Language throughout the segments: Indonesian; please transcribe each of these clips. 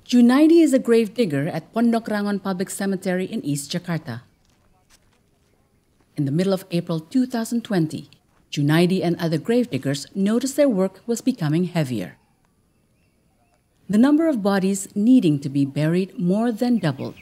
Junaidi is a grave digger at Pondok Rangon Public Cemetery in East Jakarta. In the middle of April 2020, Junaidi and other grave diggers noticed their work was becoming heavier. The number of bodies needing to be buried more than doubled.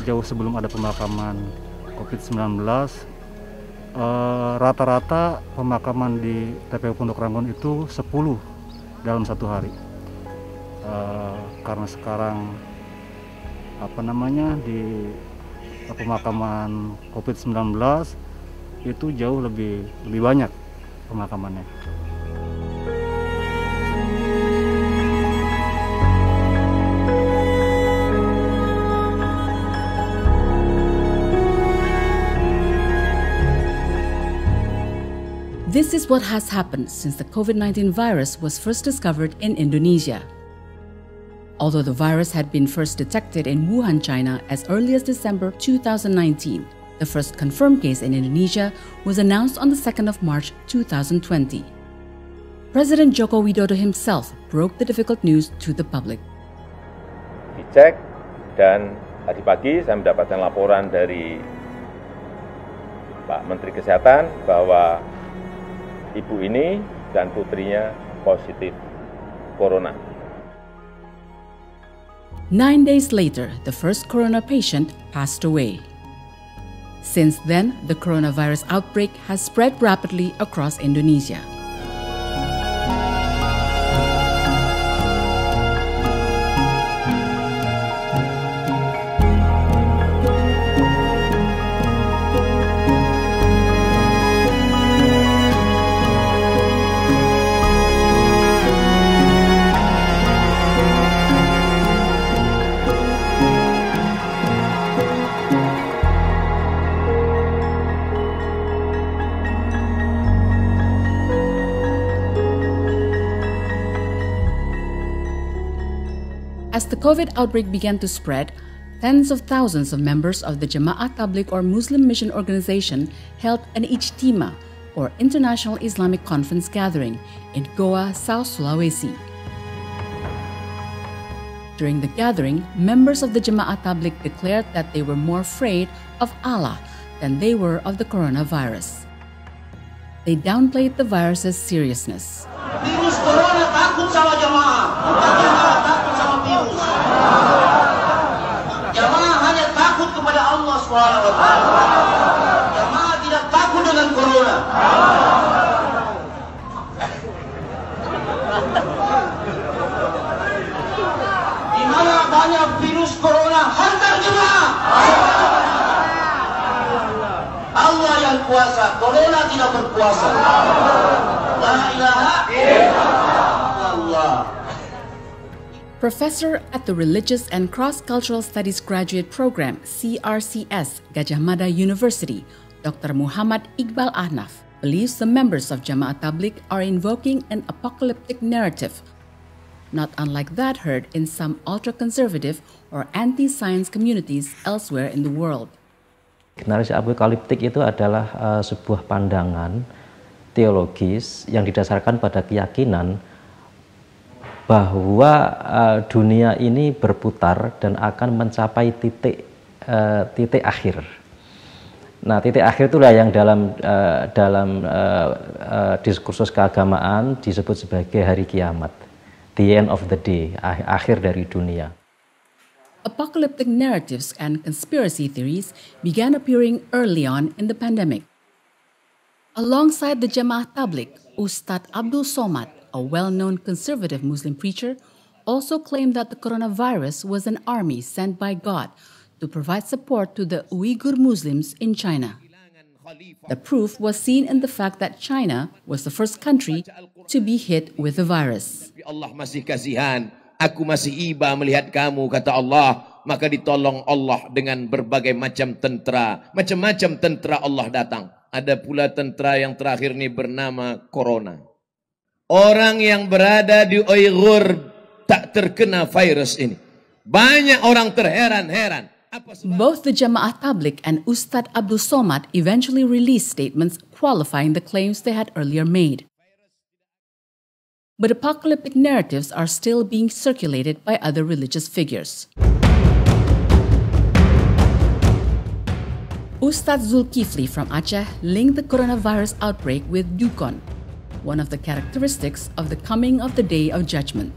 Jauh sebelum ada pemakaman COVID-19, rata-rata pemakaman di TPU Pondok Rangon itu 10 dalam satu hari. Karena sekarang di pemakaman COVID-19 itu jauh lebih banyak pemakamannya. This is what has happened since the COVID-19 virus was first discovered in Indonesia. Although the virus had been first detected in Wuhan, China as early as December 2019, the first confirmed case in Indonesia was announced on the 2nd of March 2020. President Joko Widodo himself broke the difficult news to the public. Dicek dan tadi pagi saya mendapatkan laporan dari Pak Menteri Kesehatan bahwa ibu ini dan putrinya positif corona. 9 days later, the first corona patient passed away. Since then, the coronavirus outbreak has spread rapidly across Indonesia. the COVID outbreak began to spread, tens of thousands of members of the Jamaah Tabligh or Muslim Mission Organization held an Ijtima or International Islamic Conference gathering in Goa, South Sulawesi. During the gathering, members of the Jamaah Tabligh declared that they were more afraid of Allah than they were of the coronavirus. They downplayed the virus's seriousness. Virus corona takut sama jamaah, bukan jamaah takut sama virus. Jamaah hanya takut kepada Allah SWT. Jamaah tidak takut dengan corona. Di mana banyak virus corona, hantar jemaah. Allah yang kuasa, corona tidak berkuasa. La ilaha illallah. Professor at the Religious and Cross-Cultural Studies Graduate Program, CRCS, Gajah Mada University, Dr. Muhammad Iqbal Ahnaf, believes the members of Jamaah Tabligh are invoking an apocalyptic narrative, not unlike that heard in some ultra-conservative or anti-science communities elsewhere in the world. Narasi apokaliptik itu adalah sebuah pandangan teologis yang didasarkan pada keyakinan bahwa dunia ini berputar dan akan mencapai titik akhir. Nah, titik akhir itulah yang dalam diskursus keagamaan disebut sebagai hari kiamat, the end of the day, akhir dari dunia. Apocalyptic narratives and conspiracy theories began appearing early on in the pandemic. Alongside the Jamaah Tabligh, Ustadz Abdul Somad, a well-known conservative Muslim preacher, also claimed that the coronavirus was an army sent by God to provide support to the Uyghur Muslims in China. The proof was seen in the fact that China was the first country to be hit with the virus. Allah masih kasihan, aku masih iba melihat kamu, kata Allah. Maka ditolong Allah dengan berbagai macam tentera. Macam-macam tentera Allah datang. Ada pula tentera yang terakhir ini bernama Corona. Orang yang berada di Uyghur tak terkena virus ini. Banyak orang terheran-heran. Both the Jamaah Tabligh and Ustadz Abdul Somad eventually released statements qualifying the claims they had earlier made. But apocalyptic narratives are still being circulated by other religious figures. Ustadz Zulkifli from Aceh linked the coronavirus outbreak with Dukon, one of the characteristics of the coming of the Day of Judgment.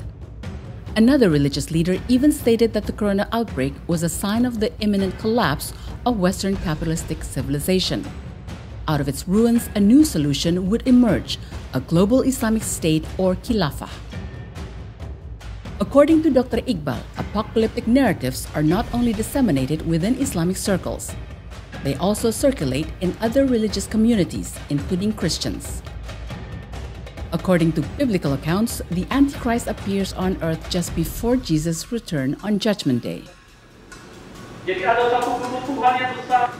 Another religious leader even stated that the corona outbreak was a sign of the imminent collapse of Western capitalistic civilization. Out of its ruins, a new solution would emerge, a global Islamic state or Khilafah. According to Dr. Iqbal, apocalyptic narratives are not only disseminated within Islamic circles, they also circulate in other religious communities, including Christians. According to biblical accounts, the Antichrist appears on earth just before Jesus' return on Judgment Day. Jadi ada satu kebutuhan yang besar.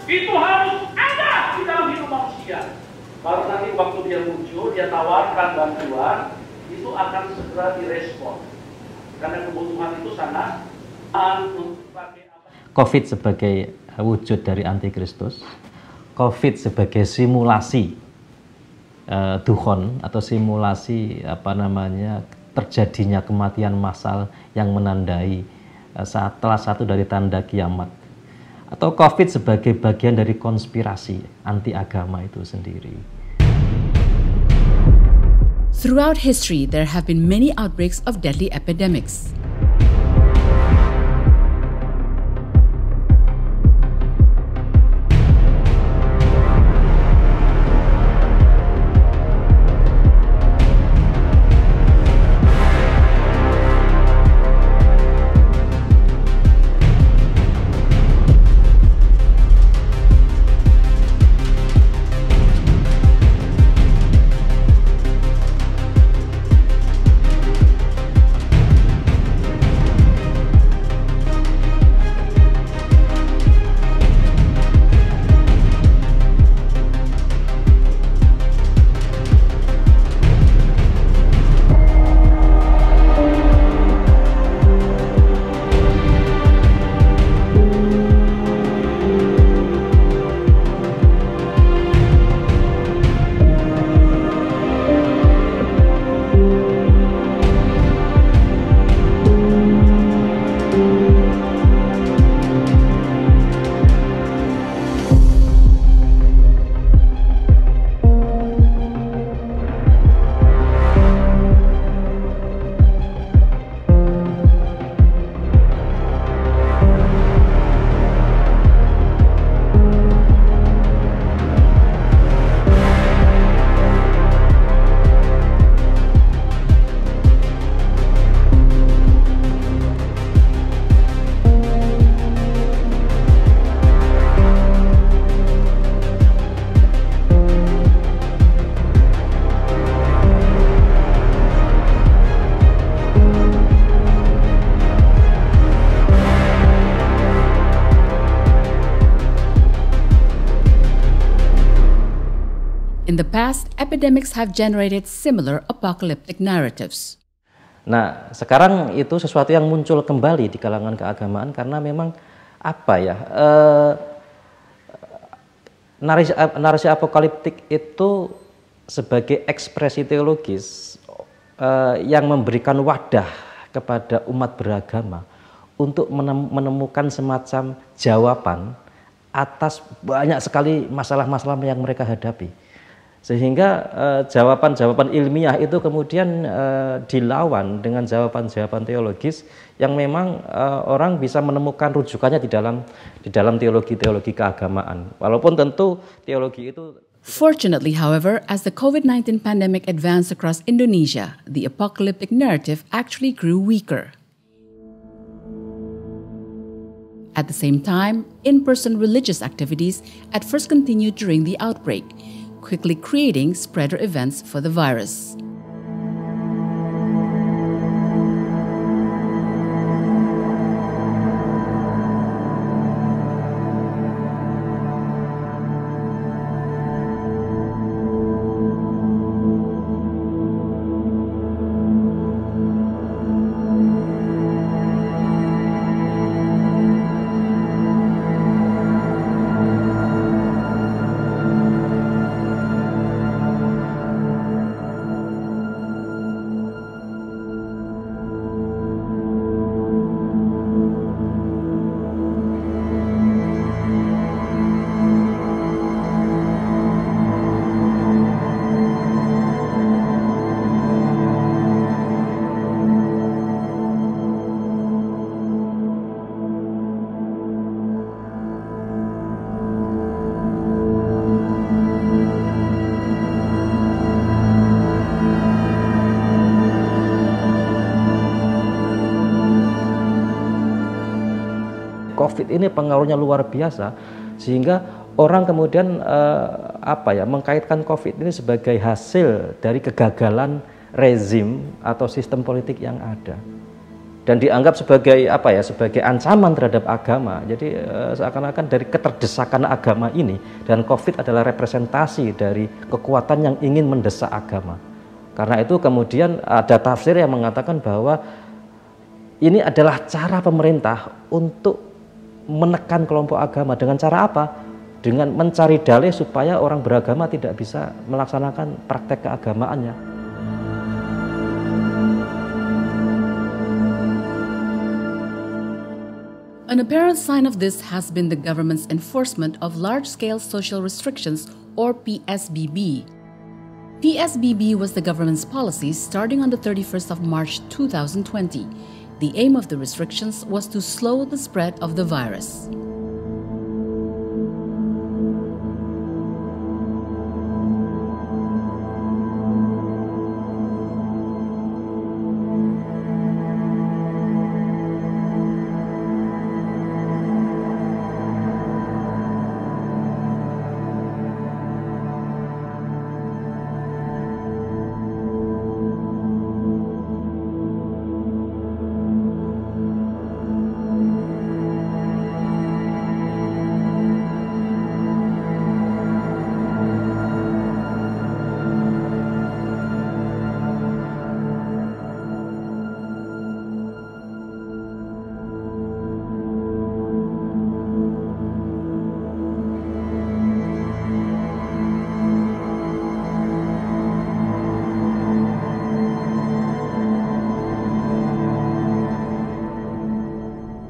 Itu harus ada di dalam hidup manusia. Baru nanti waktu dia muncul, dia tawarkan bantuan, itu akan segera direspon. Karena kebutuhan itu sangat COVID sebagai wujud dari antikristus, COVID sebagai simulasi dukhon atau simulasi terjadinya kematian massal yang menandai salah satu dari tanda kiamat, atau COVID sebagai bagian dari konspirasi anti agama itu sendiri. Throughout history, there have been many outbreaks of deadly epidemics. In the past, epidemics have generated similar apocalyptic narratives. Nah, sekarang itu sesuatu yang muncul kembali di kalangan keagamaan karena memang narasi apokaliptik itu sebagai ekspresi teologis yang memberikan wadah kepada umat beragama untuk menemukan semacam jawaban atas banyak sekali masalah-masalah yang mereka hadapi. Sehingga jawaban-jawaban ilmiah itu kemudian dilawan dengan jawaban-jawaban teologis yang memang orang bisa menemukan rujukannya di dalam teologi-teologi keagamaan. Walaupun tentu teologi itu. Fortunately, however, as the COVID-19 pandemic advanced across Indonesia, the apocalyptic narrative actually grew weaker. At the same time, in-person religious activities at first continued during the outbreak, quickly creating spreader events for the virus. COVID ini pengaruhnya luar biasa sehingga orang kemudian mengkaitkan COVID ini sebagai hasil dari kegagalan rezim atau sistem politik yang ada dan dianggap sebagai sebagai ancaman terhadap agama. Jadi seakan-akan dari keterdesakan agama ini dan COVID adalah representasi dari kekuatan yang ingin mendesak agama. Karena itu kemudian ada tafsir yang mengatakan bahwa ini adalah cara pemerintah untuk menekan kelompok agama. Dengan cara apa? Dengan mencari dalih supaya orang beragama tidak bisa melaksanakan praktek keagamaannya. An apparent sign of this has been the government's enforcement of large-scale social restrictions, or PSBB. PSBB was the government's policy starting on the 31st of March 2020. The aim of the restrictions was to slow the spread of the virus.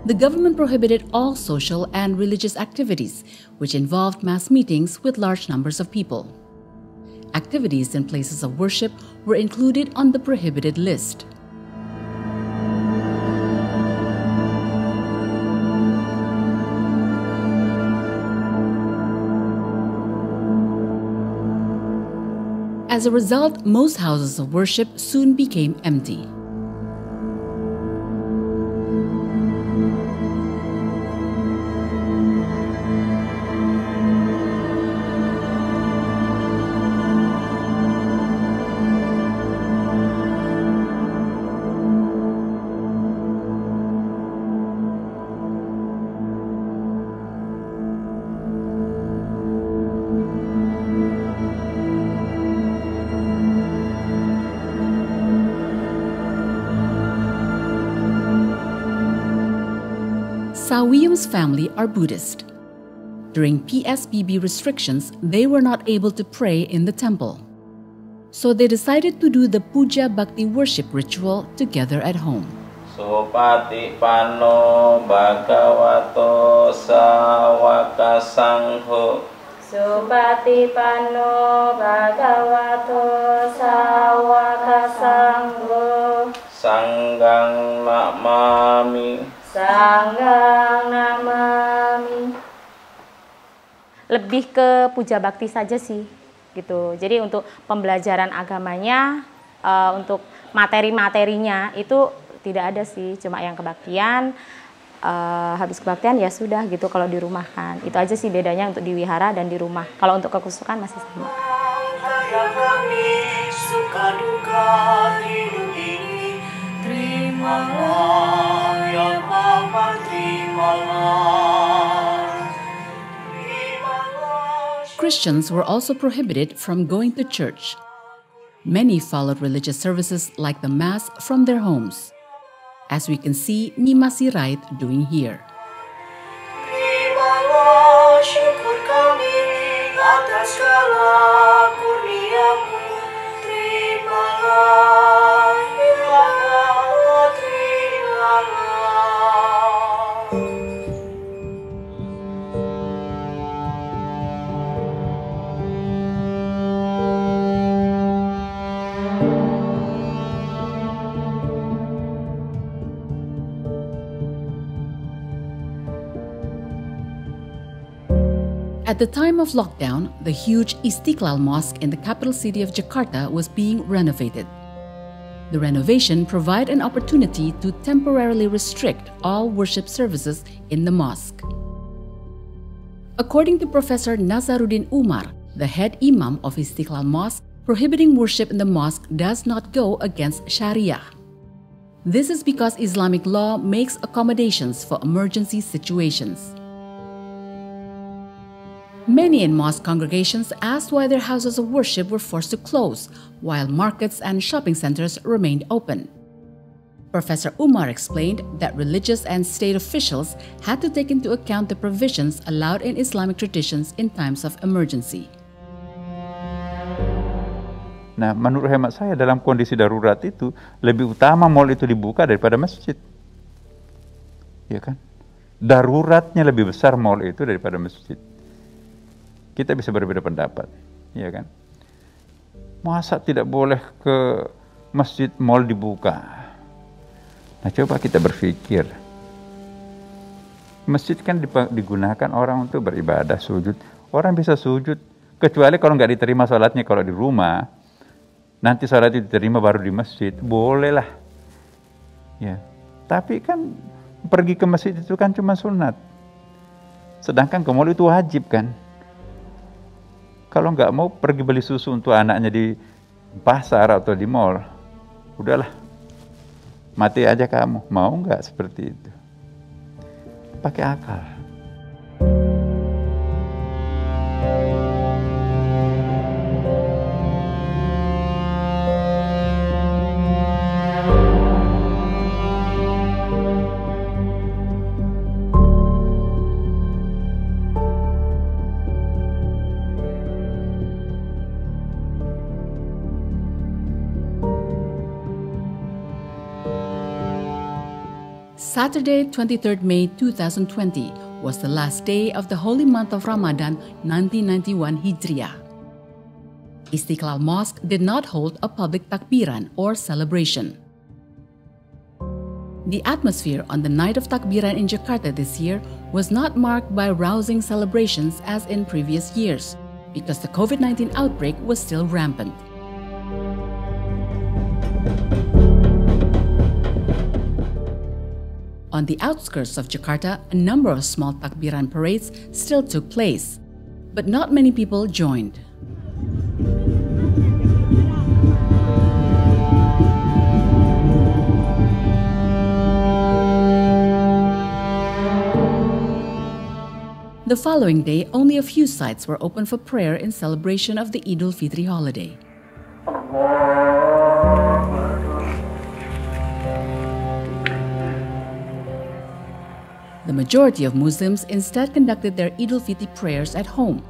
The government prohibited all social and religious activities, which involved mass meetings with large numbers of people. Activities in places of worship were included on the prohibited list. As a result, most houses of worship soon became empty. Sawiyum's family are Buddhist. During PSBB restrictions, they were not able to pray in the temple. So they decided to do the puja bhakti worship ritual together at home. Supati pano bhagavato sawaka sangho. Supati pano bhagavato sawaka sangho. Sanggang namami. Sanggang namami. Lebih ke puja bakti saja sih, gitu. Jadi untuk pembelajaran agamanya, untuk materi-materinya itu tidak ada sih, cuma yang kebaktian. Habis kebaktian ya sudah gitu kalau di rumah kan. Itu aja sih bedanya untuk di wihara dan di rumah. Kalau untuk kekusukan masih sama. Suka duka hidup ini, terimalah ya Bapa, terimalah. Christians were also prohibited from going to church. Many followed religious services like the Mass from their homes, as we can see Nima Sirait doing here. Terimalah syukur kami atas segala kurniamu. Terimalah ya Allah, terimalah. At the time of lockdown, the huge Istiqlal Mosque in the capital city of Jakarta was being renovated. The renovation provided an opportunity to temporarily restrict all worship services in the mosque. According to Professor Nazaruddin Umar, the head imam of Istiqlal Mosque, prohibiting worship in the mosque does not go against Sharia. This is because Islamic law makes accommodations for emergency situations. Many in mosque congregations asked why their houses of worship were forced to close, while markets and shopping centers remained open. Professor Umar explained that religious and state officials had to take into account the provisions allowed in Islamic traditions in times of emergency. Nah, menurut hemat saya dalam kondisi darurat itu lebih utama mal itu dibuka daripada masjid. Ya kan? Daruratnya lebih besar mal itu daripada masjid. Kita bisa berbeda pendapat, ya kan? Masa tidak boleh ke masjid, mal dibuka? Nah, coba kita berpikir. Masjid kan digunakan orang untuk beribadah, sujud. Orang bisa sujud, kecuali kalau nggak diterima sholatnya kalau di rumah. Nanti sholat itu diterima baru di masjid, bolehlah. Ya, tapi kan pergi ke masjid itu kan cuma sunat. Sedangkan ke mal itu wajib kan? Kalau nggak mau pergi beli susu untuk anaknya di pasar atau di mall, udahlah, mati aja kamu. Mau nggak seperti itu? Pakai akal. Saturday, 23rd May 2020 was the last day of the holy month of Ramadan 1991 Hijriah. Istiqlal Mosque did not hold a public takbiran or celebration. The atmosphere on the night of takbiran in Jakarta this year was not marked by rousing celebrations as in previous years, because the COVID-19 outbreak was still rampant. On the outskirts of Jakarta, a number of small takbiran parades still took place, but not many people joined. The following day, only a few sites were open for prayer in celebration of the Eid al-Fitr holiday. The majority of Muslims instead conducted their Eid al-Fitr prayers at home,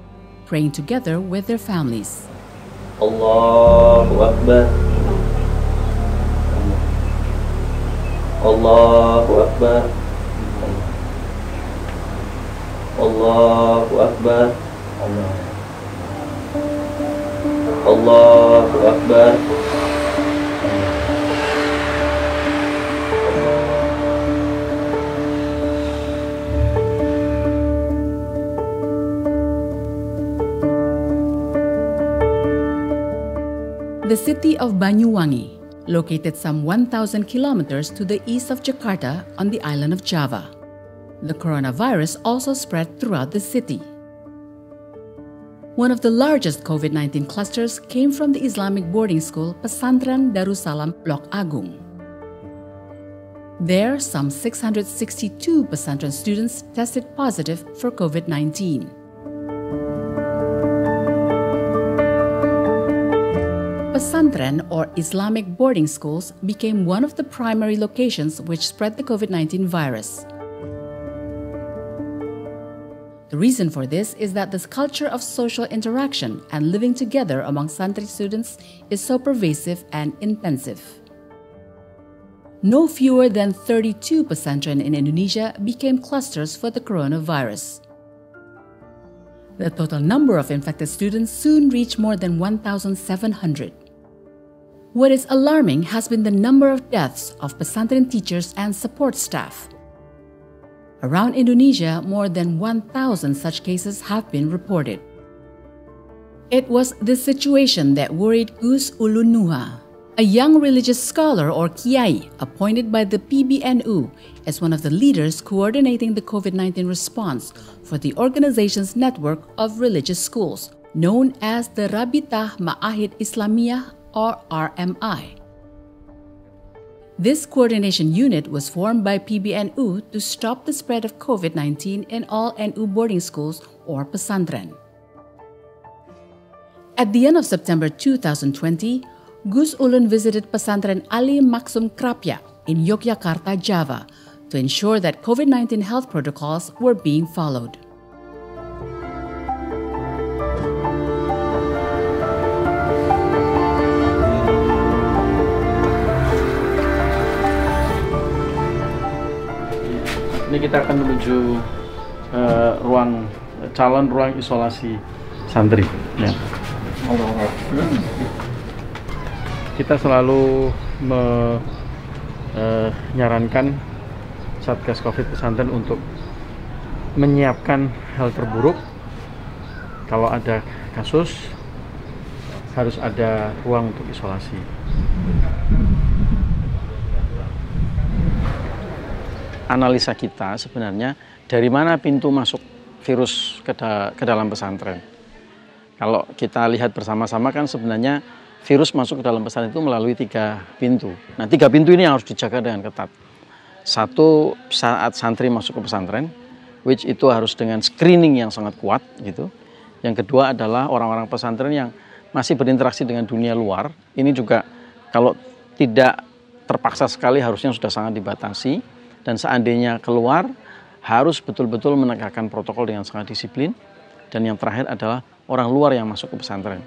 praying together with their families. Allahu Akbar. Allahu Akbar. Allahu Akbar. Allahu Akbar. The city of Banyuwangi, located some 1,000 kilometers to the east of Jakarta on the island of Java. The coronavirus also spread throughout the city. One of the largest COVID-19 clusters came from the Islamic boarding school Pesantren Darussalam Blok Agung. There, some 662 Pesantren students tested positive for COVID-19. Pesantren, or Islamic boarding schools, became one of the primary locations which spread the COVID-19 virus. The reason for this is that this culture of social interaction and living together among Santri students is so pervasive and intensive. No fewer than 32 pesantren in Indonesia became clusters for the coronavirus. The total number of infected students soon reached more than 1,700. What is alarming has been the number of deaths of pesantren teachers and support staff. Around Indonesia, more than 1,000 such cases have been reported. It was this situation that worried Gus Ulun Nuha, a young religious scholar or kiai appointed by the PBNU as one of the leaders coordinating the COVID-19 response for the organization's network of religious schools, known as the Rabitah Ma'ahid Islamiyah or RMI. This coordination unit was formed by PBNU to stop the spread of COVID-19 in all NU boarding schools or pesantren. At the end of September 2020, Gus Ulun visited pesantren Ali Maksum Krapyak in Yogyakarta, Java, to ensure that COVID-19 health protocols were being followed. Ini kita akan menuju calon ruang isolasi santri. Ya. Kita selalu menyarankan Satgas Covid pesantren untuk menyiapkan hal terburuk. Kalau ada kasus, harus ada ruang untuk isolasi. Analisa kita sebenarnya dari mana pintu masuk virus ke dalam pesantren. Kalau kita lihat bersama-sama kan sebenarnya virus masuk ke dalam pesantren itu melalui 3 pintu. Nah, 3 pintu ini yang harus dijaga dengan ketat. Satu, saat santri masuk ke pesantren, which itu harus dengan screening yang sangat kuat gitu. Yang kedua adalah orang-orang pesantren yang masih berinteraksi dengan dunia luar. Ini juga kalau tidak terpaksa sekali harusnya sudah sangat dibatasi. Dan seandainya keluar, harus betul-betul menegakkan protokol dengan sangat disiplin. Dan yang terakhir adalah orang luar yang masuk ke pesantren.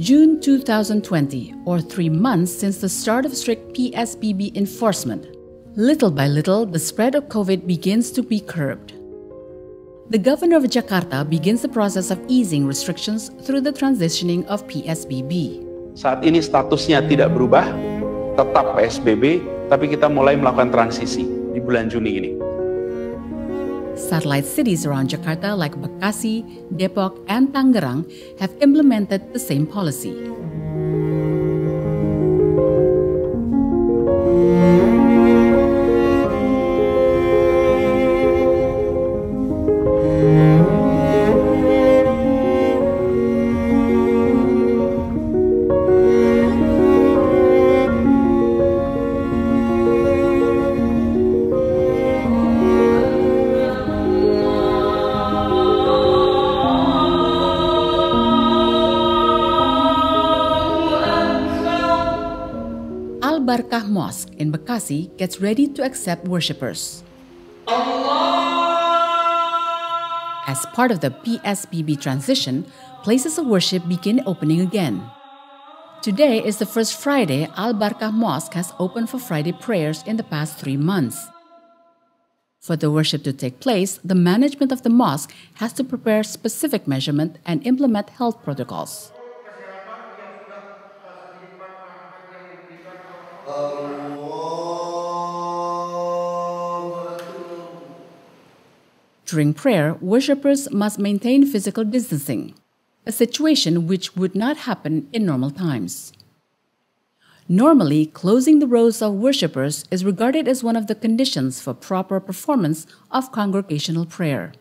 June 2020, or 3 months since the start of strict PSBB enforcement. Little by little, the spread of COVID begins to be curbed. The governor of Jakarta begins the process of easing restrictions through the transitioning of PSBB. Saat ini statusnya tidak berubah, tetap PSBB, tapi kita mulai melakukan transisi di bulan Juni ini. Satellite cities around Jakarta like Bekasi, Depok, and Tangerang have implemented the same policy. Al-Barkah Mosque in Bekasi gets ready to accept worshippers. As part of the PSBB transition, places of worship begin opening again. Today is the first Friday Al-Barkah Mosque has opened for Friday prayers in the past 3 months. For the worship to take place, the management of the mosque has to prepare specific measurement and implement health protocols. During prayer, worshippers must maintain physical distancing, a situation which would not happen in normal times. Normally, closing the rows of worshippers is regarded as one of the conditions for proper performance of congregational prayer.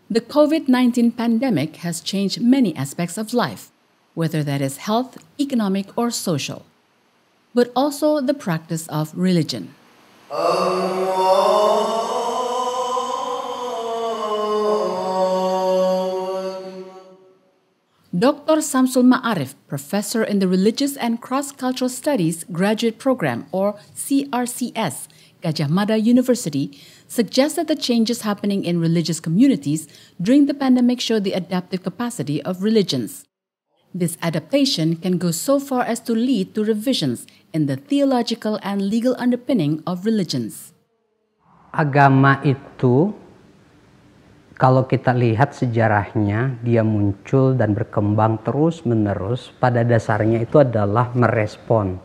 The COVID-19 pandemic has changed many aspects of life, whether that is health, economic, or social, but also the practice of religion. Dr. Samsul Ma'arif, professor in the Religious and Cross-Cultural Studies Graduate Program, or CRCS, Gajah Mada University, suggests that the changes happening in religious communities during the pandemic show the adaptive capacity of religions. This adaptation can go so far as to lead to revisions in the theological and legal underpinning of religions. Agama itu, kalau kita lihat sejarahnya, dia muncul dan berkembang terus-menerus. Pada dasarnya itu adalah merespon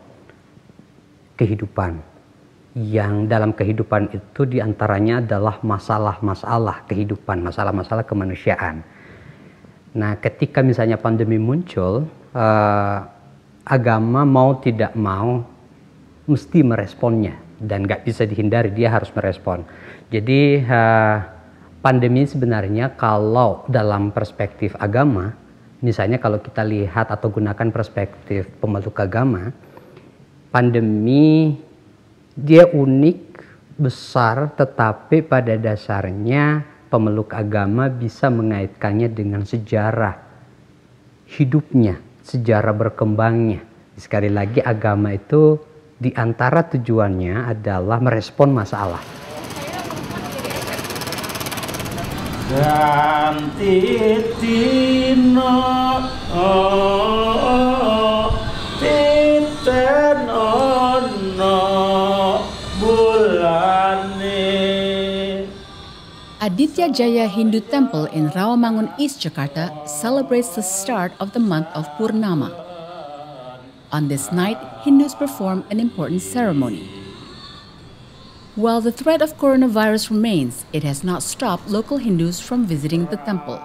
kehidupan. Yang dalam kehidupan itu diantaranya adalah masalah-masalah kehidupan, masalah-masalah kemanusiaan. Nah, ketika misalnya pandemi muncul, agama mau tidak mau mesti meresponnya. Dan nggak bisa dihindari, dia harus merespon. Jadi, pandemi sebenarnya kalau dalam perspektif agama, misalnya kalau kita lihat atau gunakan perspektif pemeluk agama, pandemi dia unik, besar, tetapi pada dasarnya pemeluk agama bisa mengaitkannya dengan sejarah hidupnya, sejarah berkembangnya. Sekali lagi agama itu di antara tujuannya adalah merespon masalah. Ganti tino titen ono bulane. Aditya Jaya Hindu Temple in Rawamangun East, Jakarta celebrates the start of the month of Purnama. On this night, Hindus perform an important ceremony. While the threat of coronavirus remains, it has not stopped local Hindus from visiting the temple.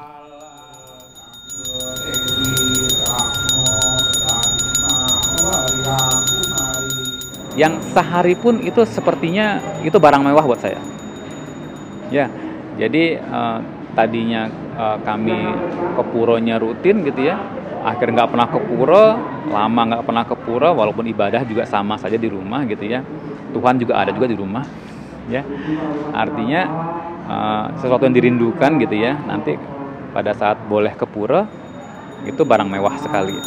Yang sehari pun itu sepertinya itu barang mewah buat saya. Ya, jadi tadinya kami ke puronya rutin gitu ya. Akhirnya nggak pernah ke pura, lama nggak pernah ke pura, walaupun ibadah juga sama saja di rumah gitu ya. Tuhan juga ada juga di rumah, ya. Artinya sesuatu yang dirindukan gitu ya. Nanti pada saat boleh ke pura itu barang mewah sekali.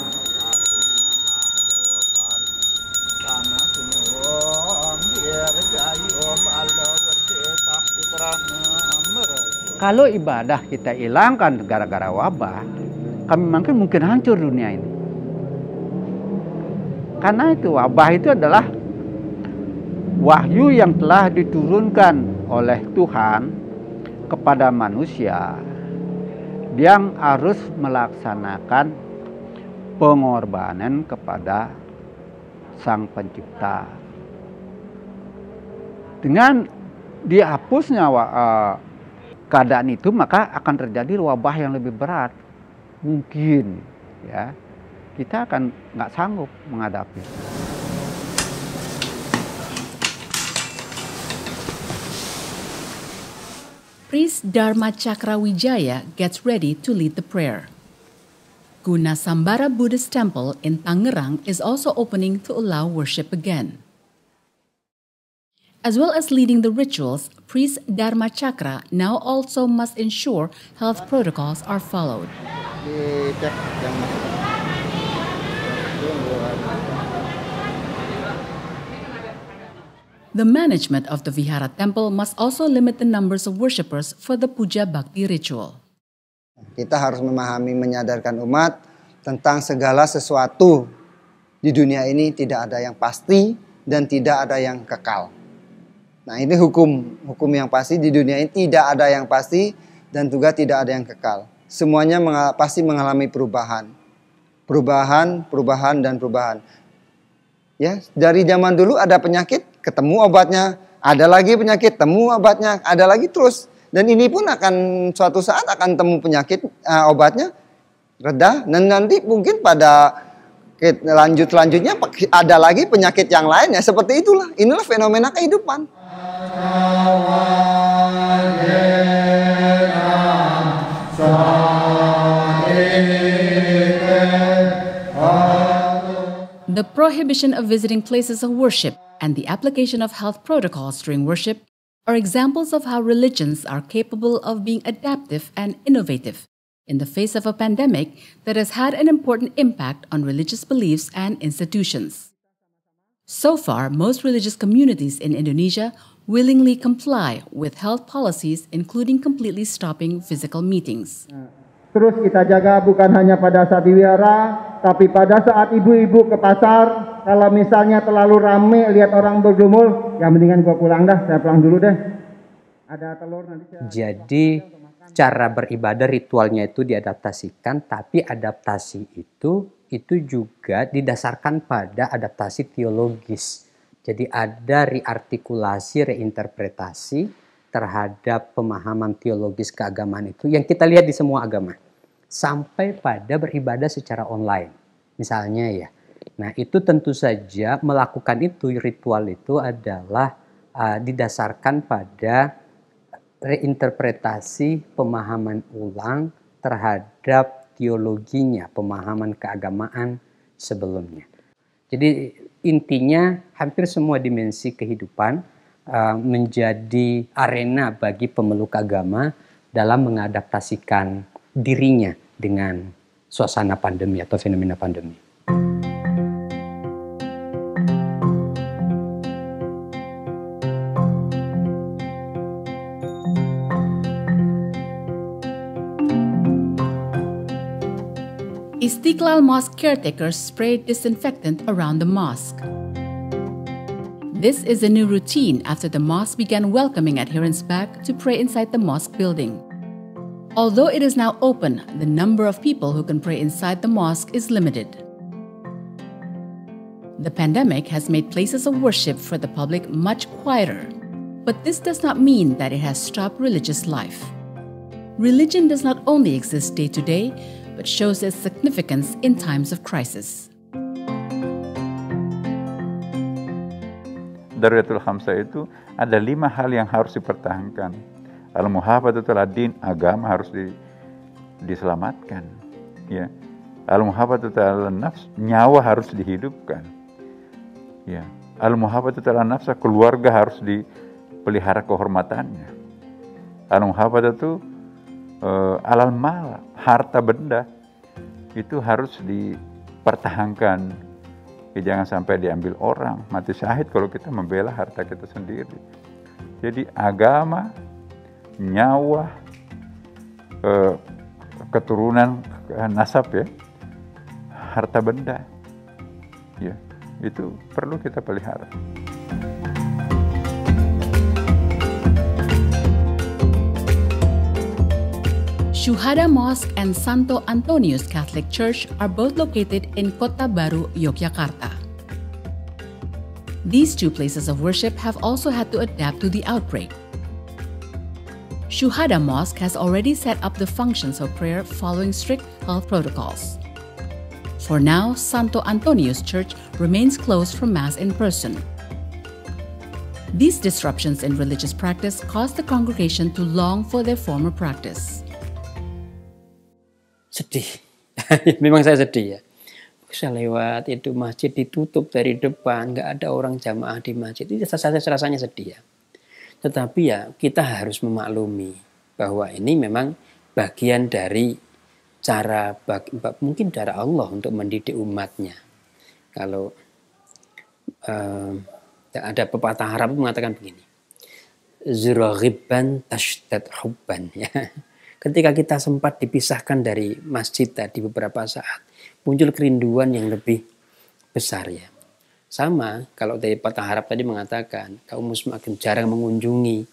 Kalau ibadah kita hilangkan gara-gara wabah, kami mungkin hancur dunia ini. Karena itu wabah itu adalah wahyu yang telah diturunkan oleh Tuhan kepada manusia yang harus melaksanakan pengorbanan kepada Sang Pencipta. Dengan dihapusnya keadaan itu, maka akan terjadi wabah yang lebih berat. Mungkin ya kita akan nggak sanggup menghadapi. Priest Dharma Cakrawijaya gets ready to lead the prayer. Gunasambara Buddhist Temple in Tangerang is also opening to allow worship again. As well as leading the rituals, Priest Dharma Cakra now also must ensure health protocols are followed. The management of the Vihara temple must also limit the numbers of worshippers for the puja bhakti ritual. Kita harus memahami, menyadarkan umat tentang segala sesuatu di dunia ini tidak ada yang pasti dan tidak ada yang kekal. Nah, ini hukum yang pasti di dunia ini tidak ada yang pasti dan juga tidak ada yang kekal. Semuanya pasti mengalami perubahan. Perubahan dan perubahan. Ya, dari zaman dulu ada penyakit, ketemu obatnya, ada lagi penyakit, temu obatnya, ada lagi terus. Dan ini pun akan suatu saat akan temu penyakit, obatnya reda, dan nanti mungkin pada selanjutnya ada lagi penyakit yang lain ya, seperti itulah. Inilah fenomena kehidupan. The prohibition of visiting places of worship and the application of health protocols during worship are examples of how religions are capable of being adaptive and innovative in the face of a pandemic that has had an important impact on religious beliefs and institutions. So far, most religious communities in Indonesia willingly comply with health policies, including completely stopping physical meetings. Terus kita jaga bukan hanya pada saat di wihara, tapi pada saat ibu-ibu ke pasar, kalau misalnya terlalu rame lihat orang bergumul, ya mendingan gua pulang dah, saya pulang dulu deh. Ada telur nanti saya... Jadi cara beribadah ritualnya itu diadaptasikan, tapi adaptasi itu juga didasarkan pada adaptasi teologis. Jadi ada reartikulasi, reinterpretasi terhadap pemahaman teologis keagamaan itu yang kita lihat di semua agama. Sampai pada beribadah secara online. Misalnya ya. Nah, itu tentu saja melakukan itu, ritual itu adalah didasarkan pada reinterpretasi pemahaman ulang terhadap teologinya, pemahaman keagamaan sebelumnya. Jadi intinya hampir semua dimensi kehidupan menjadi arena bagi pemeluk agama dalam mengadaptasikan dirinya dengan suasana pandemi atau fenomena pandemi. Istiqlal Mosque caretakers sprayed disinfectant around the mosque. This is a new routine after the mosque began welcoming adherents back to pray inside the mosque building. Although it is now open, the number of people who can pray inside the mosque is limited. The pandemic has made places of worship for the public much quieter, but this does not mean that it has stopped religious life. Religion does not only exist day to day, but shows its significance in times of crisis. Daruratul Khamsah itu ada 5 hal yang harus dipertahankan. Al-muhafadzatul ad-din, agama harus diselamatkan. Ya. Al-muhafadzatul nafs, nyawa harus dihidupkan. Ya. Al-muhafadzatul nafs, keluarga harus dipelihara kehormatannya. Al-muhafadzatul alal mal, harta benda itu harus dipertahankan. Ya, jangan sampai diambil orang, mati syahid kalau kita membela harta kita sendiri. Jadi agama, nyawa, keturunan, nasab ya, harta benda, ya itu perlu kita pelihara. Syuhada Mosque and Santo Antonius Catholic Church are both located in Kota Baru, Yogyakarta. These two places of worship have also had to adapt to the outbreak. Syuhada Mosque has already set up the functions of prayer following strict health protocols. For now, Santo Antonius Church remains closed for Mass in person. These disruptions in religious practice caused the congregation to long for their former practice. Sedih, memang saya sedih ya. Saya lewat itu masjid ditutup dari depan, nggak ada orang jamaah di masjid. Itu rasanya sedih ya. Tetapi ya kita harus memaklumi bahwa ini memang bagian dari cara, mungkin cara Allah untuk mendidik umatnya. Kalau Ada pepatah Arab mengatakan begini, zuraghiban tashtad hubban, ya. Ketika kita sempat dipisahkan dari masjid tadi beberapa saat, muncul kerinduan yang lebih besar, ya. Sama kalau dari pepatah Arab tadi mengatakan, kamu semakin jarang mengunjungi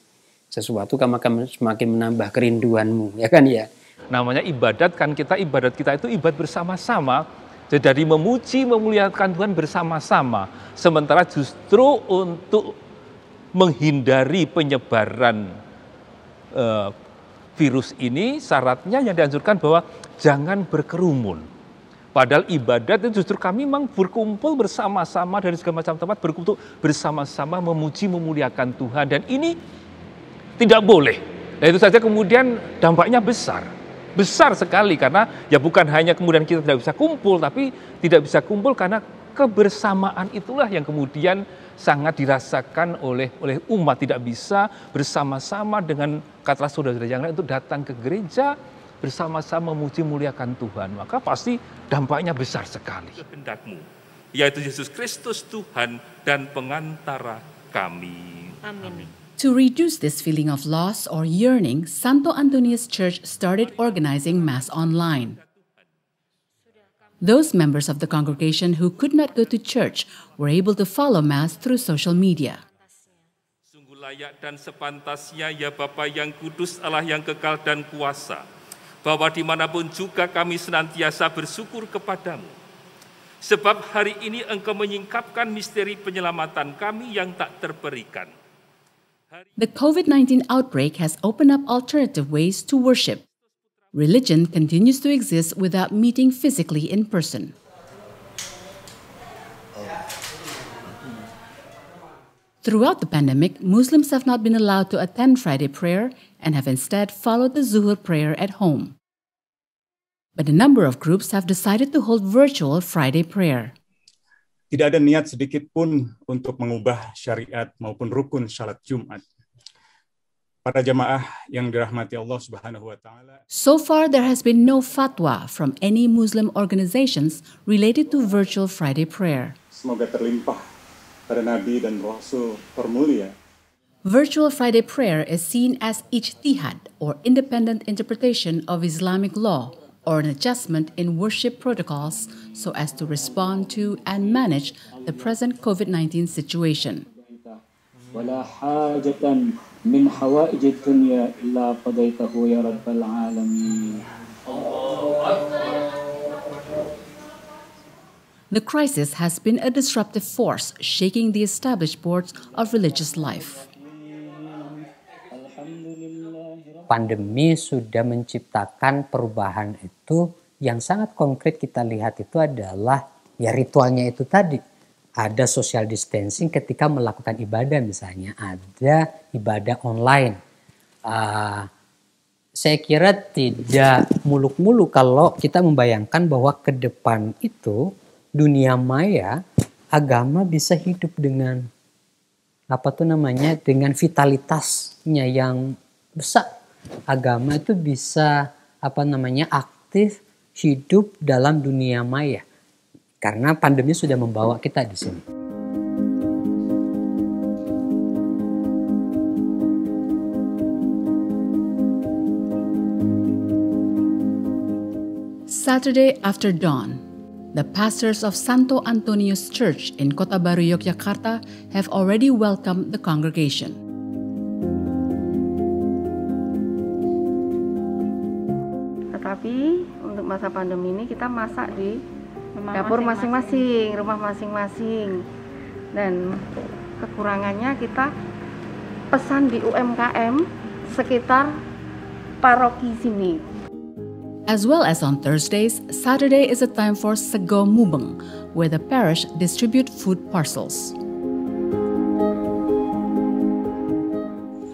sesuatu, kamu akan semakin menambah kerinduanmu, ya kan ya. Namanya ibadat kan, ibadat kita itu ibadat bersama-sama. Jadi memuji, memuliakan Tuhan bersama-sama. Sementara justru untuk menghindari penyebaran virus ini, syaratnya yang dianjurkan bahwa jangan berkerumun. Padahal ibadat itu justru kami memang berkumpul bersama-sama dari segala macam tempat, berkumpul bersama-sama memuji, memuliakan Tuhan. Dan ini tidak boleh. Dan itu saja kemudian dampaknya besar. Besar sekali, karena ya bukan hanya kemudian kita tidak bisa kumpul, tapi tidak bisa kumpul karena kebersamaan itulah yang kemudian sangat dirasakan oleh umat. Tidak bisa bersama-sama dengan kata saudara-saudara yang lain untuk datang ke gereja bersama-sama memuji muliakan Tuhan, maka pasti dampaknya besar sekali. Kehendakmu, yaitu Yesus Kristus Tuhan dan pengantara kami. Amin. To reduce this feeling of loss or yearning, Santo Antonius Church started organizing Mass online. Those members of the congregation who could not go to church were able to follow Mass through social media. Sungguh layak dan sepantasnya ya Bapa yang kudus, Allah yang kekal dan kuasa, bahwa dimanapun juga kami senantiasa bersyukur kepadamu. Sebab hari ini Engkau menyingkapkan misteri penyelamatan kami yang tak terperikan. The COVID-19 outbreak has opened up alternative ways to worship. Religion continues to exist without meeting physically in person. Throughout the pandemic, Muslims have not been allowed to attend Friday prayer and have instead followed the Zuhur prayer at home. But a number of groups have decided to hold virtual Friday prayer. Tidak ada niat sedikit pun untuk mengubah syariat maupun rukun salat Jumat. Para jamaah yang dirahmati Allah Subhanahu wa taala. So far, there has been no fatwa from any Muslim organizations related to virtual Friday prayer. Semoga terlimpah pada Nabi dan Rasul termulia. Virtual Friday prayer is seen as ijtihad or independent interpretation of Islamic law, or an adjustment in worship protocols so as to respond to and manage the present COVID-19 situation. ولا حاجة من حوائج الدنيا إلا قضيته يا رب العالمين. The crisis has been a disruptive force shaking the established boards of religious life. Pandemi sudah menciptakan perubahan itu yang sangat konkret kita lihat itu adalah ya ritualnya itu tadi. Ada social distancing ketika melakukan ibadah misalnya, ada ibadah online. Saya kira tidak muluk-muluk kalau kita membayangkan bahwa ke depan itu dunia maya agama bisa hidup dengan dengan vitalitasnya yang besar. Agama itu bisa aktif hidup dalam dunia maya karena pandemi sudah membawa kita di sini. Saturday after dawn, the pastors of Santo Antonius Church in Kota Baru, Yogyakarta have already welcomed the congregation. Tetapi untuk masa pandemi ini kita masak di dapur masing-masing, rumah masing-masing. Dan kekurangannya kita pesan di UMKM sekitar paroki sini. As well as on Thursdays, Saturday is a time for Sego Mubeng, where the parish distribute food parcels.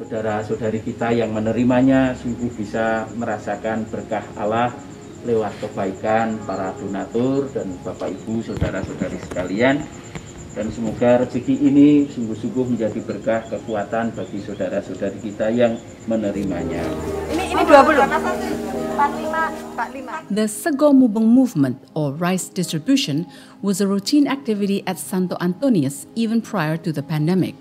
Saudara-saudari kita yang menerimanya sungguh bisa merasakan berkah Allah lewat kebaikan para donatur dan Bapak Ibu saudara-saudari sekalian Dan semoga rezeki ini sungguh-sungguh menjadi berkah kekuatan bagi saudara-saudari kita yang menerimanya. Ini 45. The Segomubeng movement, or rice distribution, was a routine activity at Santo Antonius even prior to the pandemic.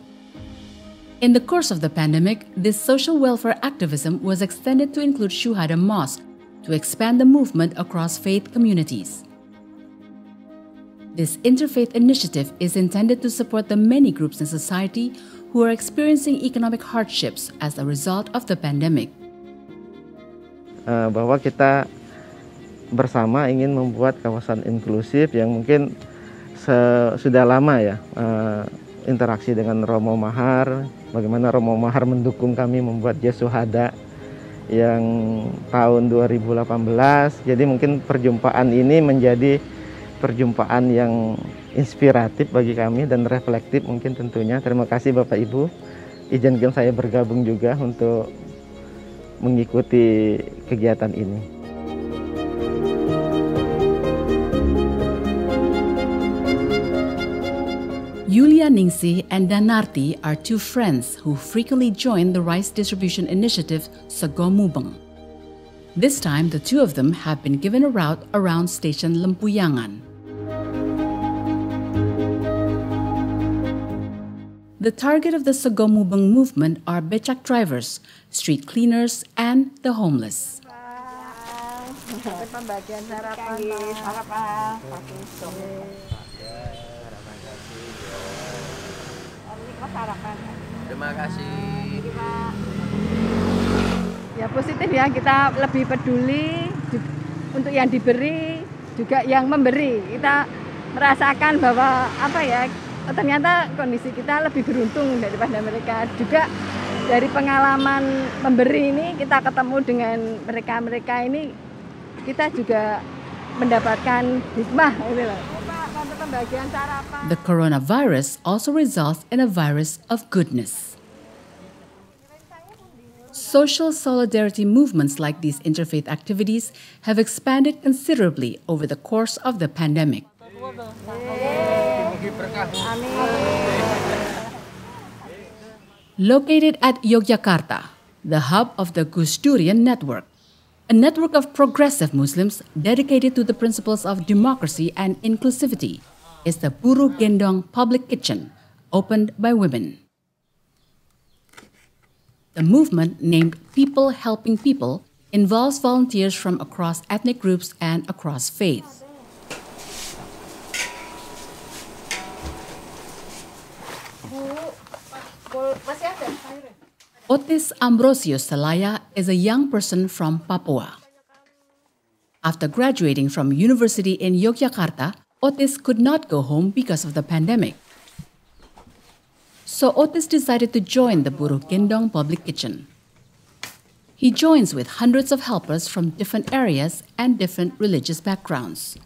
In the course of the pandemic, this social welfare activism was extended to include Syuhada Mosque to expand the movement across faith communities. This interfaith initiative is intended to support the many groups in society who are experiencing economic hardships as a result of the pandemic. Bahwa kita bersama ingin membuat kawasan inklusif yang mungkin sudah lama ya interaksi dengan Romo Mahar, bagaimana Romo Mahar mendukung kami membuat Syuhada yang tahun 2018. Jadi mungkin perjumpaan ini menjadi perjumpaan yang inspiratif bagi kami dan reflektif mungkin tentunya. Terima kasih Bapak Ibu, izinkan saya bergabung juga untuk mengikuti kegiatan ini. Yulia Ningsih and Danarti are two friends who frequently join the rice distribution initiative Segomubeng. This time, the two of them have been given a route around station Lempuyangan. The target of the Segomubeng movement are becak drivers, street cleaners, and the homeless. Pembagian sarapan. Terima kasih. Ya positif ya, kita lebih peduli untuk yang diberi juga yang memberi. Kita merasakan bahwa ternyata kondisi kita lebih beruntung daripada mereka. Juga dari pengalaman memberi ini kita ketemu dengan mereka ini, kita juga mendapatkan hikmah gitu loh. The coronavirus also results in a virus of goodness. Social solidarity movements like these interfaith activities have expanded considerably over the course of the pandemic. Located at Yogyakarta, the hub of the Gus Durian Network, a network of progressive Muslims dedicated to the principles of democracy and inclusivity, is the Buruh Gendong Public Kitchen, opened by women. The movement, named People Helping People, involves volunteers from across ethnic groups and across faiths. Otis Ambrosio Salaya is a young person from Papua. After graduating from university in Yogyakarta, Otis could not go home because of the pandemic. So Otis decided to join the Buruh Gendong Public Kitchen. He joins with hundreds of helpers from different areas and different religious backgrounds.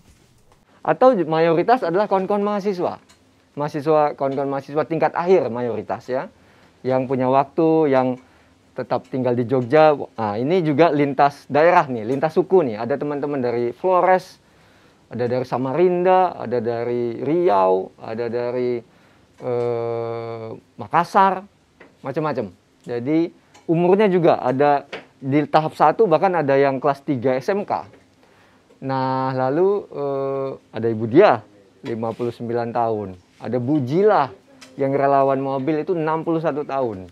Atau mayoritas adalah kawan-kawan mahasiswa. Kawan-kawan mahasiswa tingkat akhir mayoritas ya. Yang punya waktu, yang tetap tinggal di Jogja. Nah, ini juga lintas daerah nih, lintas suku nih. Ada teman-teman dari Flores, ada dari Samarinda, ada dari Riau, ada dari Makassar, macam-macam. Jadi umurnya juga ada di tahap 1, bahkan ada yang kelas 3 SMK. Nah, lalu ada Ibu Dia, 59 tahun. Ada Bu Jilah, yang relawan mobil itu 61 tahun.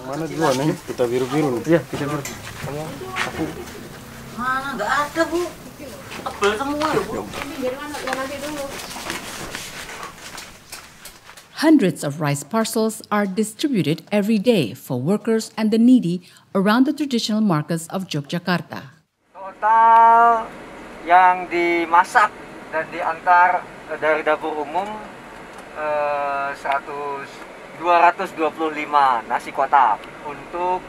Mana duluan nih? Kita biru-biru nih. Iya, kita biru. Kamu, aku. Mana nggak ada Bu? Tebel semua ya Bu. Hundreds of rice parcels are distributed every day for workers and the needy around the traditional markets of Yogyakarta. Total yang dimasak dan diantar dari dapur umum 225 nasi kotak untuk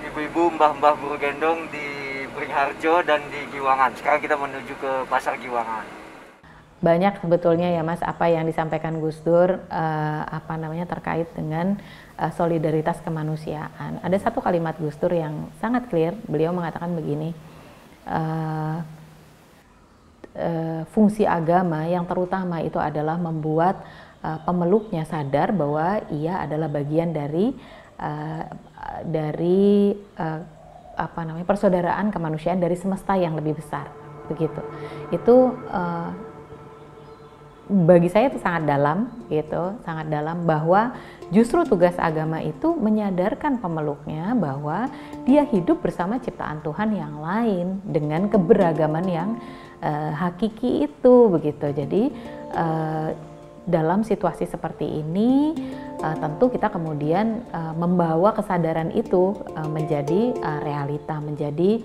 ibu-ibu, mbah-mbah buruh gendong di Beringharjo dan di Giwangan. Sekarang kita menuju ke Pasar Giwangan. Banyak sebetulnya ya Mas apa yang disampaikan Gus Dur terkait dengan solidaritas kemanusiaan. Ada satu kalimat Gus Dur yang sangat clear. Beliau mengatakan begini, fungsi agama yang terutama itu adalah membuat pemeluknya sadar bahwa ia adalah bagian dari persaudaraan kemanusiaan dari semesta yang lebih besar, begitu. Itu bagi saya itu sangat dalam, gitu, sangat dalam, bahwa justru tugas agama itu menyadarkan pemeluknya bahwa dia hidup bersama ciptaan Tuhan yang lain dengan keberagaman yang hakiki itu, begitu. Jadi dalam situasi seperti ini tentu kita kemudian membawa kesadaran itu menjadi realita, menjadi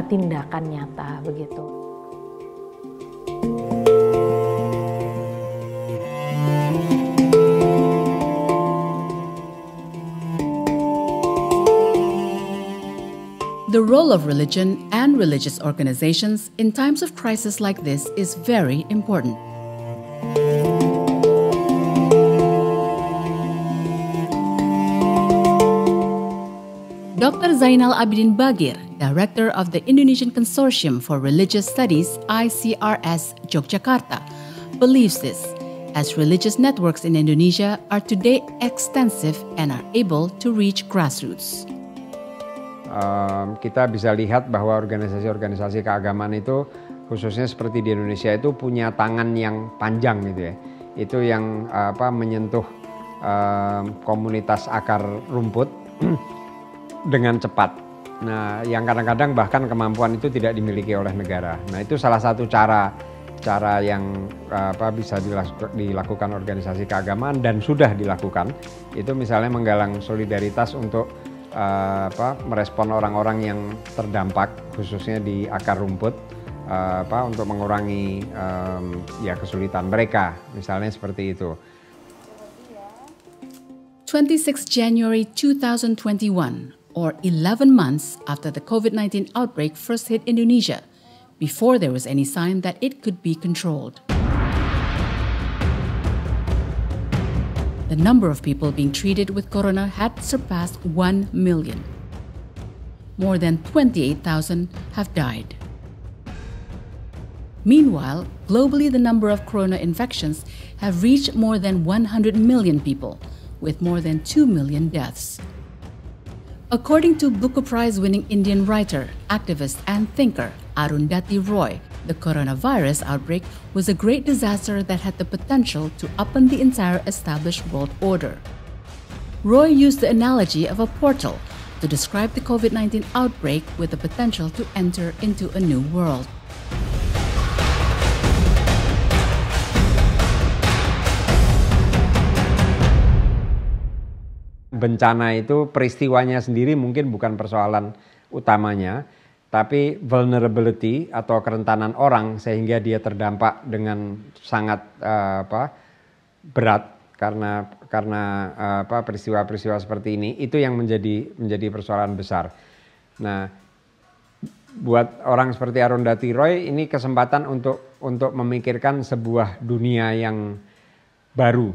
tindakan nyata, begitu. The role of religion and religious organizations in times of crisis like this is very important. Dr. Zainal Abidin Bagir, Director of the Indonesian Consortium for Religious Studies, ICRS Yogyakarta, believes this, as religious networks in Indonesia are today extensive and are able to reach grassroots. Kita bisa lihat bahwa organisasi-organisasi keagamaan itu, khususnya seperti di Indonesia, itu punya tangan yang panjang gitu ya. Itu yang menyentuh komunitas akar rumput dengan cepat. Nah, yang kadang-kadang bahkan kemampuan itu tidak dimiliki oleh negara. Nah, itu salah satu cara yang bisa dilakukan organisasi keagamaan dan sudah dilakukan. Itu misalnya menggalang solidaritas untuk merespon orang-orang yang terdampak, khususnya di akar rumput, untuk mengurangi kesulitan mereka, misalnya seperti itu. 26 January 2021, or 11 months after the COVID-19 outbreak first hit Indonesia, before there was any sign that it could be controlled. The number of people being treated with corona had surpassed 1 million. More than 28,000 have died. Meanwhile, globally the number of corona infections have reached more than 100 million people, with more than 2 million deaths. According to Booker Prize-winning Indian writer, activist, and thinker Arundhati Roy, the coronavirus outbreak was a great disaster that had the potential to upend the entire established world order. Roy used the analogy of a portal to describe the COVID-19 outbreak with the potential to enter into a new world. Bencana itu peristiwanya sendiri mungkin bukan persoalan utamanya, tapi vulnerability atau kerentanan orang sehingga dia terdampak dengan sangat berat karena peristiwa-peristiwa seperti ini, itu yang menjadi persoalan besar. Nah, buat orang seperti Arundhati Roy ini kesempatan untuk memikirkan sebuah dunia yang baru.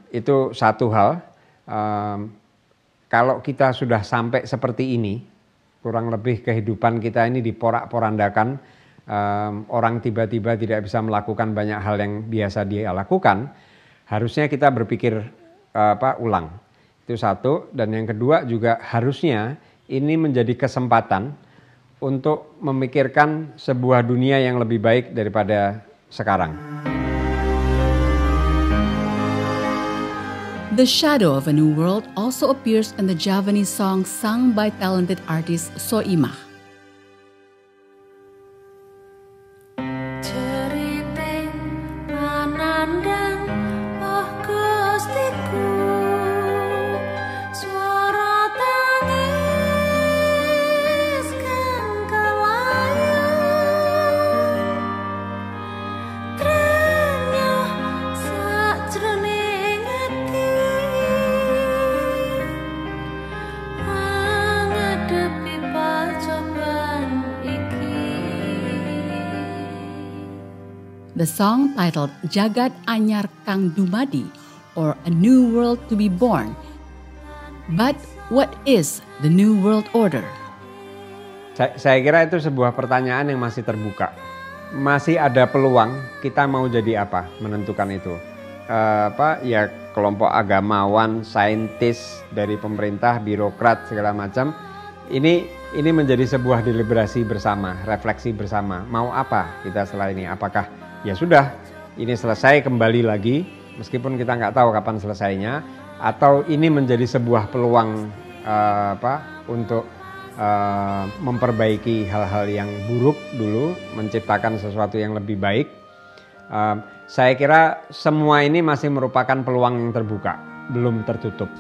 Itu satu hal. Kalau kita sudah sampai seperti ini, kurang lebih kehidupan kita ini diporak-porandakan, orang tiba-tiba tidak bisa melakukan banyak hal yang biasa dia lakukan, harusnya kita berpikir ulang. Itu satu. Dan yang kedua juga harusnya ini menjadi kesempatan untuk memikirkan sebuah dunia yang lebih baik daripada sekarang. The shadow of a new world also appears in the Javanese song sung by talented artist Soimah. The song titled Jagad Anyar Kang Dumadi, or A New World to be Born. But what is the New World Order? Saya kira itu sebuah pertanyaan yang masih terbuka. masih ada peluang. Kita mau jadi apa, menentukan itu. Ya kelompok agamawan, saintis dari pemerintah, birokrat segala macam. Ini menjadi sebuah deliberasi bersama, refleksi bersama. Mau apa kita setelah ini? Apakah ya sudah ini selesai kembali lagi, meskipun kita nggak tahu kapan selesainya, atau ini menjadi sebuah peluang untuk memperbaiki hal-hal yang buruk dulu, menciptakan sesuatu yang lebih baik. Saya kira semua ini masih merupakan peluang yang terbuka, belum tertutup.